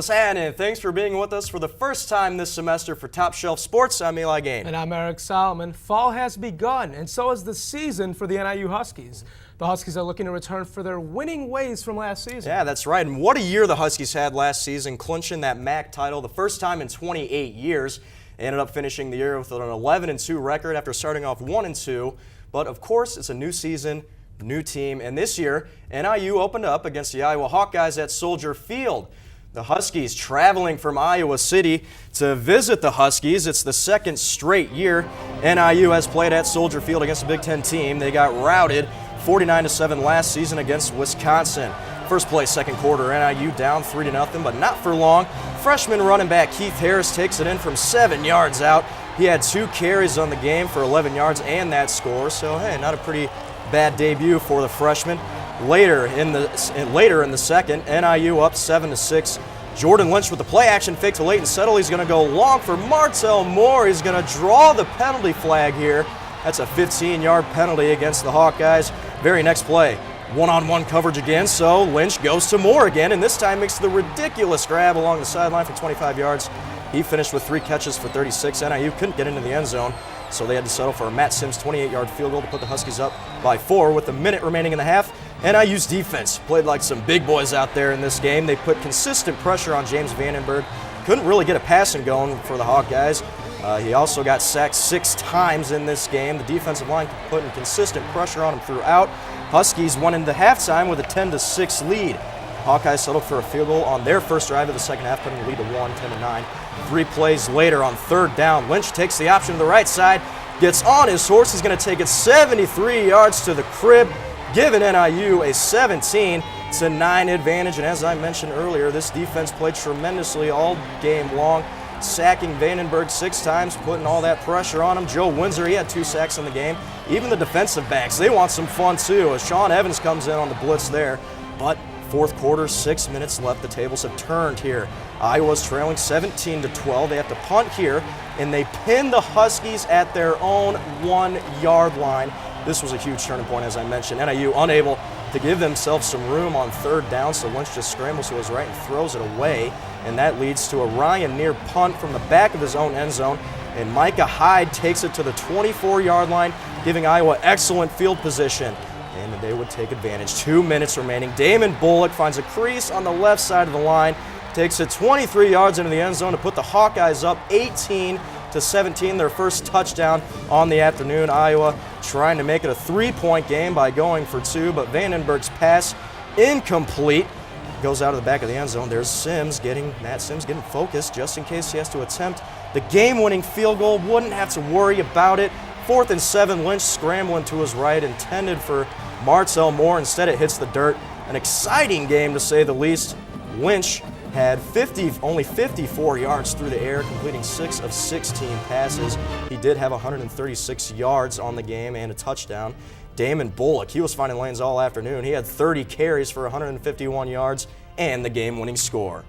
What's happening? Thanks for being with us for the first time this semester for Top Shelf Sports. I'm Eli Gain. And I'm Eric Solomon. Fall has begun, and so has the season for the NIU Huskies. The Huskies are looking to return for their winning ways from last season. Yeah, that's right. And what a year the Huskies had last season, clinching that MAC title the first time in 28 years. They ended up finishing the year with an 11-2 record after starting off 1-2. But of course, it's a new season, new team, and this year, NIU opened up against the Iowa Hawkeyes at Soldier Field. The Huskies traveling from Iowa City to visit the Huskies. It's the second straight year NIU has played at Soldier Field against a Big Ten team. They got routed 49-7 last season against Wisconsin. First play, second quarter, NIU down 3-0, but not for long. Freshman running back Keith Harris takes it in from 7 yards out. He had 2 carries on the game for 11 yards and that score, so hey, not a pretty bad debut for the freshman. Later in the second, NIU up 7-6. Jordan Lynch with the play action fake to Leighton Settle. He's going to go long for Martell Moore. He's going to draw the penalty flag here. That's a 15-yard penalty against the Hawkeyes. Very next play, one-on-one coverage again, so Lynch goes to Moore again, and this time makes the ridiculous grab along the sideline for 25 yards. He finished with 3 catches for 36. NIU couldn't get into the end zone, so they had to settle for a Matt Sims 28-yard field goal to put the Huskies up by 4 with a minute remaining in the half. NIU's defense played like some big boys out there in this game. They put consistent pressure on James Vandenberg. Couldn't really get a passing going for the Hawkeyes. He also got sacked 6 times in this game. The defensive line putting consistent pressure on him throughout. Huskies went into halftime with a 10-6 lead. Hawkeyes settled for a field goal on their first drive of the second half, putting the lead to 1, 10-9. 3 plays later on third down, Lynch takes the option to the right side, gets on his horse. He's going to take it 73 yards to the crib, giving NIU a 17-9 advantage. And as I mentioned earlier, this defense played tremendously all game long, sacking Vandenberg 6 times, putting all that pressure on him. Joe Windsor, he had 2 sacks in the game. Even the defensive backs, they want some fun too, as Sean Evans comes in on the blitz there. But fourth quarter, 6 minutes left. The tables have turned here. Iowa's trailing 17-12. They have to punt here, and they pin the Huskies at their own 1-yard line. This was a huge turning point, as I mentioned. NIU unable to give themselves some room on third down, so Lynch just scrambles to his right and throws it away, and that leads to a Ryan near punt from the back of his own end zone, and Micah Hyde takes it to the 24-yard line, giving Iowa excellent field position. And they would take advantage. 2 minutes remaining. Damon Bullock finds a crease on the left side of the line, takes it 23 yards into the end zone to put the Hawkeyes up 18-17, their first touchdown on the afternoon. Iowa trying to make it a 3-point game by going for 2, but Vandenberg's pass incomplete. Goes out of the back of the end zone. There's Matt Sims getting focused just in case he has to attempt the game-winning field goal. Wouldn't have to worry about it. 4th and 7, Lynch scrambling to his right, intended for Martell Moore. Instead, it hits the dirt. An exciting game, to say the least. Lynch had only 54 yards through the air, completing 6 of 16 passes. He did have 136 yards on the game and a touchdown. Damon Bullock, he was finding lanes all afternoon. He had 30 carries for 151 yards and the game-winning score.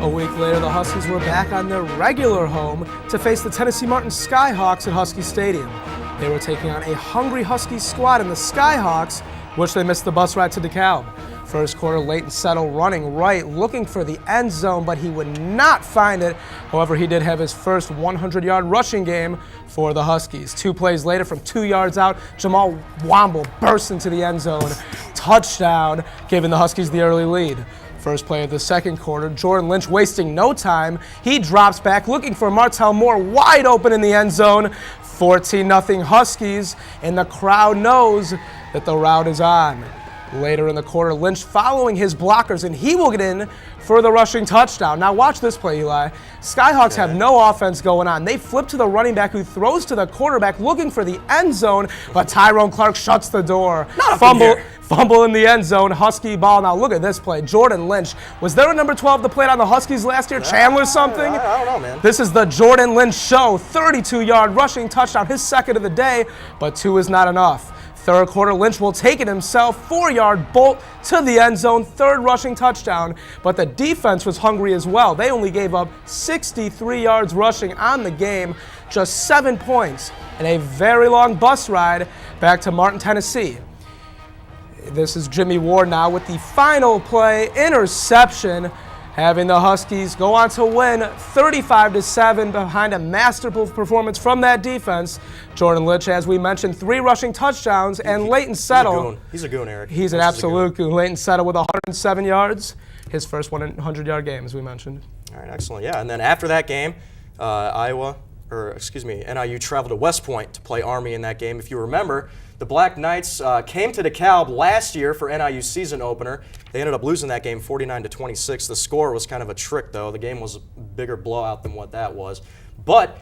A week later, the Huskies were back on their regular home to face the Tennessee Martin Skyhawks at Husky Stadium. They were taking on a hungry Husky squad in the Skyhawks, which they missed the bus ride to DeKalb. First quarter, Leighton Settle running right, looking for the end zone, but he would not find it. However, he did have his first 100-yard rushing game for the Huskies. 2 plays later, from 2 yards out, Jamal Womble bursts into the end zone. Touchdown, giving the Huskies the early lead. First play of the second quarter, Jordan Lynch wasting no time. He drops back looking for Martell Moore wide open in the end zone. 14-0 Huskies, and the crowd knows that the route is on. Later in the quarter, Lynch following his blockers, and he will get in for the rushing touchdown. Now watch this play, Eli. Skyhawks have no offense going on. They flip to the running back, who throws to the quarterback looking for the end zone, but Tyrone Clark shuts the door. Fumble in the end zone, Husky ball. Now look at this play. Jordan Lynch. Was there a number 12 that played on the Huskies last year? Chandler something? I don't know, man. This is the Jordan Lynch show. 32-yard rushing touchdown, his second of the day, but 2 is not enough. Third quarter, Lynch will take it himself. 4-yard bolt to the end zone, 3rd rushing touchdown. But the defense was hungry as well. They only gave up 63 yards rushing on the game, just 7 points, and a very long bus ride back to Martin, Tennessee. This is Jimmy Ward now with the final play, interception, having the Huskies go on to win 35-7 behind a masterful performance from that defense. Jordan Lynch, as we mentioned, 3 rushing touchdowns, and Leighton Settle. He's a goon, Eric. He's an absolute goon. Leighton Settle with 107 yards, his first 100-yard game, as we mentioned. All right, excellent. Yeah, and then after that game, NIU traveled to West Point to play Army in that game. If you remember, the Black Knights came to DeKalb last year for NIU's season opener. They ended up losing that game 49-26. The score was kind of a trick, though. The game was a bigger blowout than what that was. But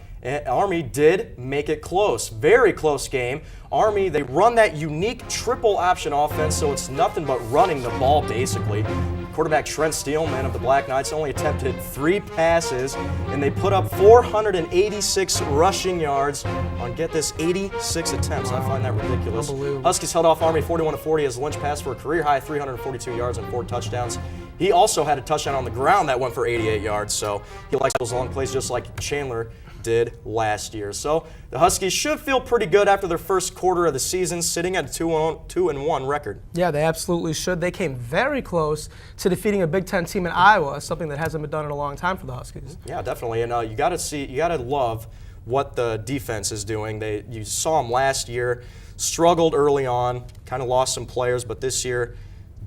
Army did make it close. Very close game. Army, they run that unique triple option offense, so it's nothing but running the ball, basically. Quarterback Trent Steelman of the Black Knights only attempted 3 passes, and they put up 486 rushing yards on, get this, 86 attempts. I find that ridiculous. Huskies held off Army 41-40 as Lynch passed for a career-high 342 yards and 4 touchdowns. He also had a touchdown on the ground that went for 88 yards, so he likes those long plays just like Chandler did last year. So the Huskies should feel pretty good after their first quarter of the season, sitting at a 2-1 record. Yeah, they absolutely should. They came very close to defeating a Big Ten team in Iowa, something that hasn't been done in a long time for the Huskies. Yeah, definitely. And you got to love what the defense is doing. You saw them last year, struggled early on, kind of lost some players, but this year,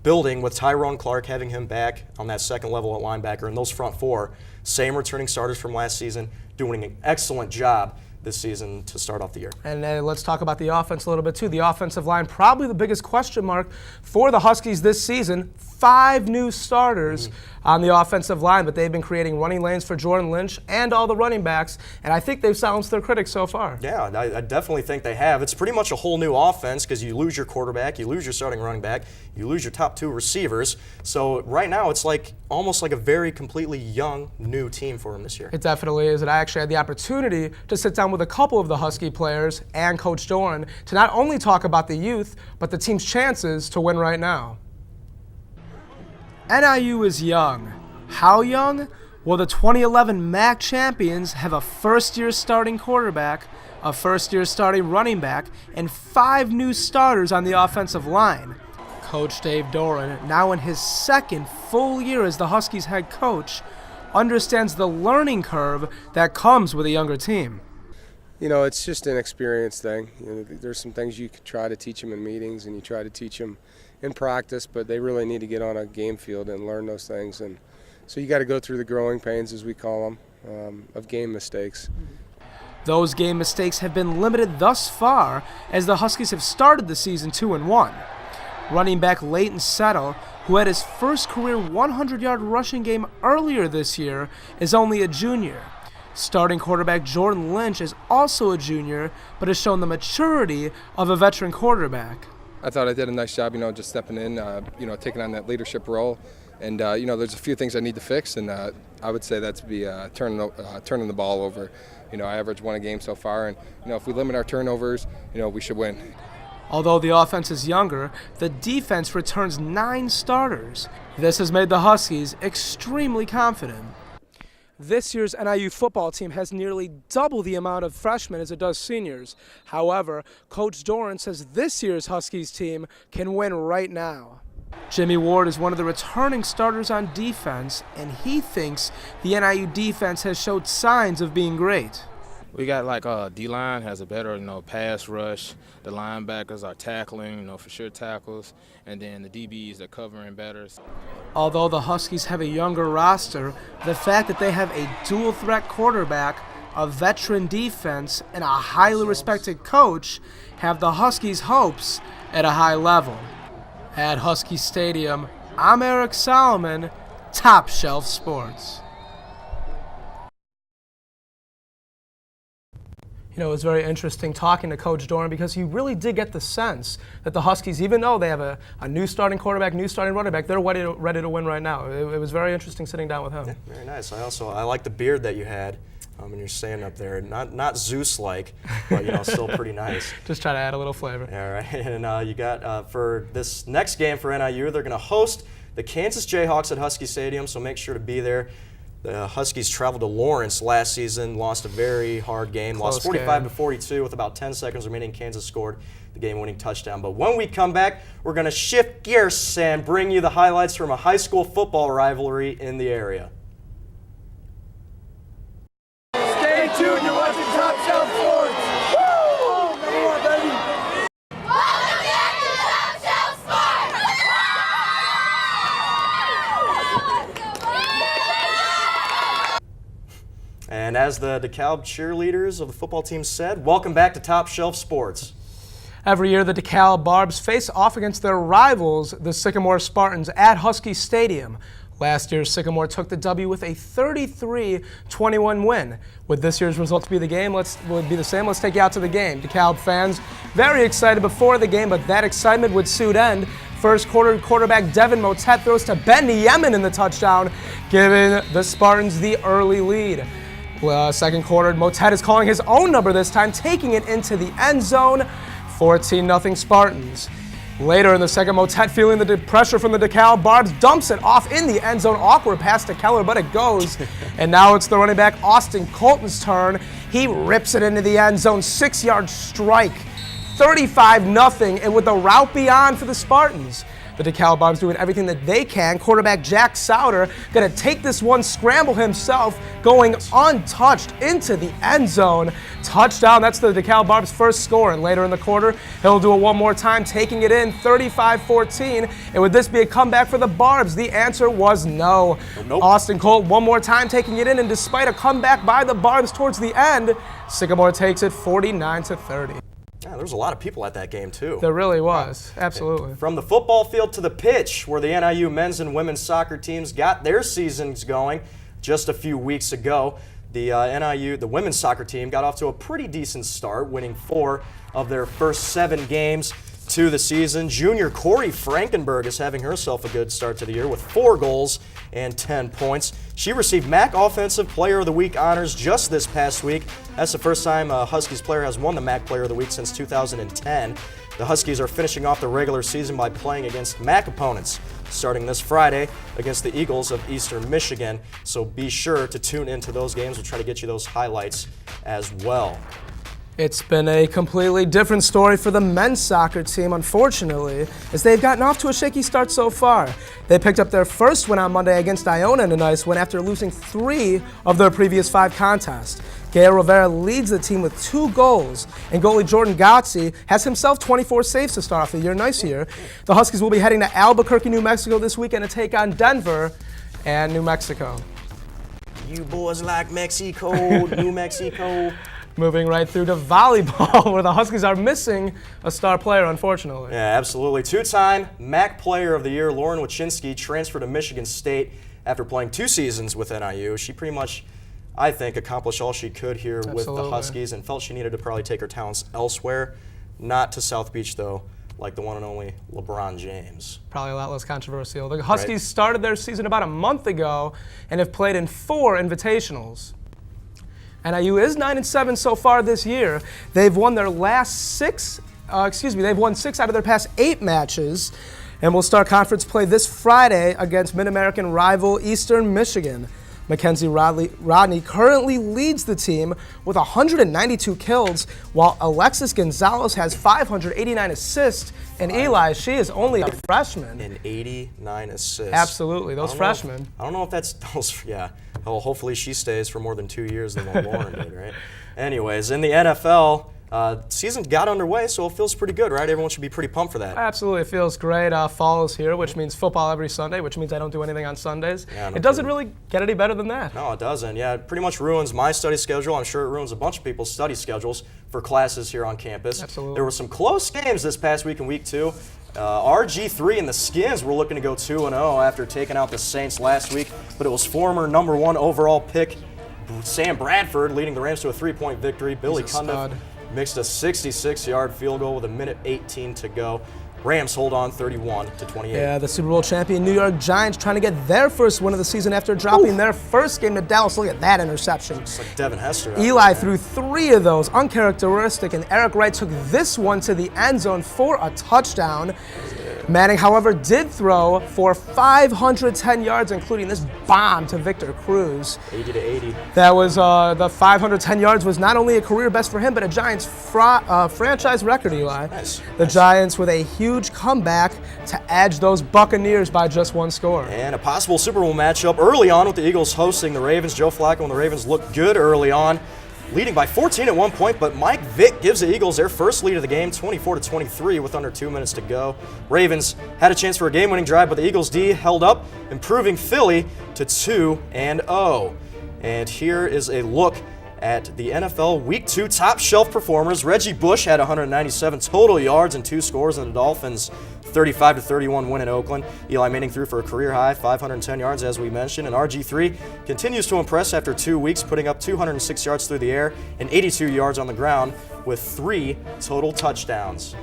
building with Tyrone Clark, having him back on that second level at linebacker, and those front 4, same returning starters from last season, doing an excellent job this season to start off the year. And let's talk about the offense a little bit too. The offensive line, probably the biggest question mark for the Huskies this season. 5 new starters on the offensive line, but they've been creating running lanes for Jordan Lynch and all the running backs, and I think they've silenced their critics so far. Yeah, I definitely think they have. It's pretty much a whole new offense because you lose your quarterback, you lose your starting running back, you lose your top 2 receivers. So right now it's almost like a very completely young, new team for them this year. It definitely is, and I actually had the opportunity to sit down with a couple of the Husky players and Coach Doran to not only talk about the youth, but the team's chances to win right now. NIU is young. How young? Well, the 2011 MAC champions have a first-year starting quarterback, a first-year starting running back, and 5 new starters on the offensive line. Coach Dave Doran, now in his second full year as the Huskies head coach, understands the learning curve that comes with a younger team. You know, it's just an experience thing. There's some things you could try to teach them in meetings and you try to teach them in practice, but they really need to get on a game field and learn those things. And so you got to go through the growing pains, as we call them, of game mistakes. Those game mistakes have been limited thus far as the Huskies have started the season 2-1. Running back Leighton Settle, who had his first career 100-yard rushing game earlier this year, is only a junior. Starting quarterback Jordan Lynch is also a junior, but has shown the maturity of a veteran quarterback. I thought I did a nice job, just stepping in, taking on that leadership role. And, there's a few things I need to fix, and I would say that's be turning the ball over. I average 1 a game so far, and, if we limit our turnovers, we should win. Although the offense is younger, the defense returns 9 starters. This has made the Huskies extremely confident. This year's NIU football team has nearly double the amount of freshmen as it does seniors. However, Coach Doran says this year's Huskies team can win right now. Jimmy Ward is one of the returning starters on defense, and he thinks the NIU defense has showed signs of being great. We got D-line has a better, pass rush. The linebackers are tackling, for sure tackles. And then the DBs are covering better. Although the Huskies have a younger roster, the fact that they have a dual-threat quarterback, a veteran defense, and a highly respected coach have the Huskies' hopes at a high level. At Husky Stadium, I'm Eric Solomon, Top Shelf Sports. It was very interesting talking to Coach Doran because he really did get the sense that the Huskies, even though they have a new starting quarterback, new starting running back, they're ready to win right now. It was very interesting sitting down with him. Yeah, very nice. I like the beard that you had when you're standing up there. Not Zeus-like, but still pretty nice. Just try to add a little flavor. All right, and you got for this next game for NIU, they're going to host the Kansas Jayhawks at Husky Stadium, so make sure to be there. The Huskies traveled to Lawrence last season, lost a very hard game, lost Close 45-42 with about 10 seconds remaining. Kansas scored the game-winning touchdown. But when we come back, we're going to shift gears and bring you the highlights from a high school football rivalry in the area. Stay tuned, you're watching Top Shelf Sports. Woo! Number one, baby. Welcome back to Top Shelf Sports! And as the DeKalb cheerleaders of the football team said, welcome back to Top Shelf Sports. Every year, the DeKalb Barbs face off against their rivals, the Sycamore Spartans, at Husky Stadium. Last year, Sycamore took the W with a 33-21 win. With this year's results be the same, let's take you out to the game. DeKalb fans very excited before the game, but that excitement would soon end. First quarter, quarterback Devin Motet throws to Ben Yemen in the touchdown, giving the Spartans the early lead. Second quarter, Motet is calling his own number this time, taking it into the end zone. 14-0 Spartans. Later in the second, Motet, feeling the pressure from the DeKalb Barbs, dumps it off in the end zone. Awkward pass to Keller, but it goes. And now it's the running back Austin Colton's turn. He rips it into the end zone, 6-yard strike. 35-0, and with the route beyond for the Spartans. The DeKalb Barbs doing everything that they can. Quarterback Jack Souter going to take this one scramble himself, going untouched into the end zone. Touchdown, that's the DeKalb Barbs' first score. And later in the quarter, he'll do it one more time, taking it in 35-14. And would this be a comeback for the Barbs? The answer was no. Nope. Austin Colt one more time taking it in, and despite a comeback by the Barbs towards the end, Sycamore takes it 49-30. Yeah, there was a lot of people at that game, too. There really was, absolutely. From the football field to the pitch, where the NIU men's and women's soccer teams got their seasons going just a few weeks ago, the women's soccer team got off to a pretty decent start, winning 4 of their first 7 games to the season. Junior Corey Frankenberg is having herself a good start to the year with 4 goals and 10 points. She received MAC Offensive Player of the Week honors just this past week. That's the first time a Huskies player has won the MAC Player of the Week since 2010. The Huskies are finishing off the regular season by playing against MAC opponents starting this Friday against the Eagles of Eastern Michigan. So be sure to tune into those games. We'll try to get you those highlights as well. It's been a completely different story for the men's soccer team, unfortunately, as they've gotten off to a shaky start so far. They picked up their first win on Monday against Iona in a nice win after losing 3 of their previous 5 contests. Gael Rivera leads the team with 2 goals, and goalie Jordan Gotzi has himself 24 saves to start off the year. Nice year. The Huskies will be heading to Albuquerque, New Mexico this weekend to take on Denver and New Mexico. You boys like Mexico, New Mexico. Moving right through to volleyball, where the Huskies are missing a star player, unfortunately. Yeah, absolutely. 2-time MAC Player of the Year, Lauren Wachinski, transferred to Michigan State after playing 2 seasons with NIU. She pretty much, I think, accomplished all she could here with the Huskies and felt she needed to probably take her talents elsewhere. Not to South Beach, though, like the one and only LeBron James. Probably a lot less controversial. The Huskies started their season about a month ago and have played in 4 invitationals. NIU is 9-7 so far this year. They've won their last 6. They've won 6 out of their past 8 matches, and will start conference play this Friday against Mid-American rival Eastern Michigan. Mackenzie Rodney currently leads the team with 192 kills, while Alexis Gonzalez has 589 assists. And Eli, she is only a freshman. And 89 assists. Absolutely, those freshmen. I don't know if that's those. Yeah. Well, hopefully she stays for more than 2 years than what Lauren did, right? Anyways, in the NFL, season got underway, so it feels pretty good, right? Everyone should be pretty pumped for that. Absolutely, it feels great. Fall is here, which means football every Sunday, which means I don't do anything on Sundays. Yeah, it doesn't really get any better than that. No, it doesn't. Yeah, it pretty much ruins my study schedule. I'm sure it ruins a bunch of people's study schedules for classes here on campus. Absolutely. There were some close games this past week in week 2. RG3 and the Skins were looking to go 2-0 after taking out the Saints last week, but it was former number 1 overall pick Sam Bradford leading the Rams to a 3-point victory. Billy Cundiff mixed a 66-yard field goal with 1:18 to go. Rams hold on 31-28. Yeah, the Super Bowl champion New York Giants trying to get their first win of the season after dropping their first game to Dallas. Look at that interception. It's like Devin Hester. Eli threw 3 of those, uncharacteristic, and Eric Wright took this one to the end zone for a touchdown. Manning, however, did throw for 510 yards, including this bomb to Victor Cruz. 80 to 80. That was the 510 yards was not only a career best for him, but a Giants franchise record, Eli. Nice. The Giants with a huge comeback to edge those Buccaneers by just one score. And a possible Super Bowl matchup early on with the Eagles hosting the Ravens. Joe Flacco and the Ravens looked good early on, leading by 14 at one point, but Mike Vick gives the Eagles their first lead of the game, 24-23, with under 2 minutes to go. Ravens had a chance for a game-winning drive, but the Eagles D held up, improving Philly to 2-0. And here is a look at the NFL Week 2 top shelf performers. Reggie Bush had 197 total yards and 2 scores in the Dolphins' 35-31 win in Oakland. Eli Manning threw for a career high 510 yards, as we mentioned, and RG3 continues to impress after 2 weeks, putting up 206 yards through the air and 82 yards on the ground with 3 total touchdowns.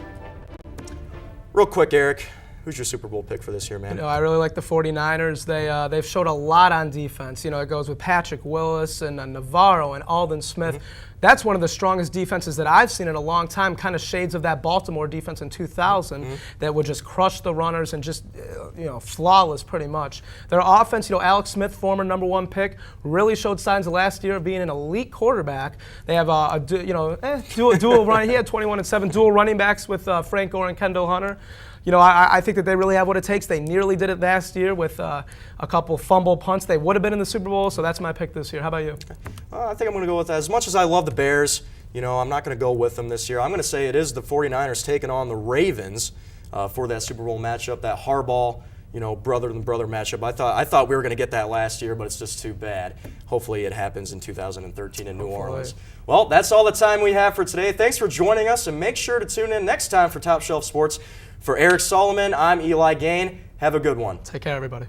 Real quick, Eric, who's your Super Bowl pick for this year, man? You know, I really like the 49ers. They've showed a lot on defense. You know, it goes with Patrick Willis and Navarro and Aldon Smith. That's one of the strongest defenses that I've seen in a long time, kind of shades of that Baltimore defense in 2000 that would just crush the runners and just, flawless pretty much. Their offense, Alex Smith, former #1 pick, really showed signs of last year of being an elite quarterback. They have dual running. He had 21-7 dual running backs with Frank Gore and Kendall Hunter. I think that they really have what it takes. They nearly did it last year with a couple fumble punts. They would have been in the Super Bowl, so that's my pick this year. How about you? I think I'm going to go with that. As much as I love the Bears, I'm not going to go with them this year. I'm going to say it is the 49ers taking on the Ravens for that Super Bowl matchup, that Harbaugh, brother-than-brother matchup. I thought we were going to get that last year, but it's just too bad. Hopefully it happens in 2013 in New Orleans. Well, that's all the time we have for today. Thanks for joining us, and make sure to tune in next time for Top Shelf Sports. For Eric Solomon, I'm Eli Gain. Have a good one. Take care, everybody.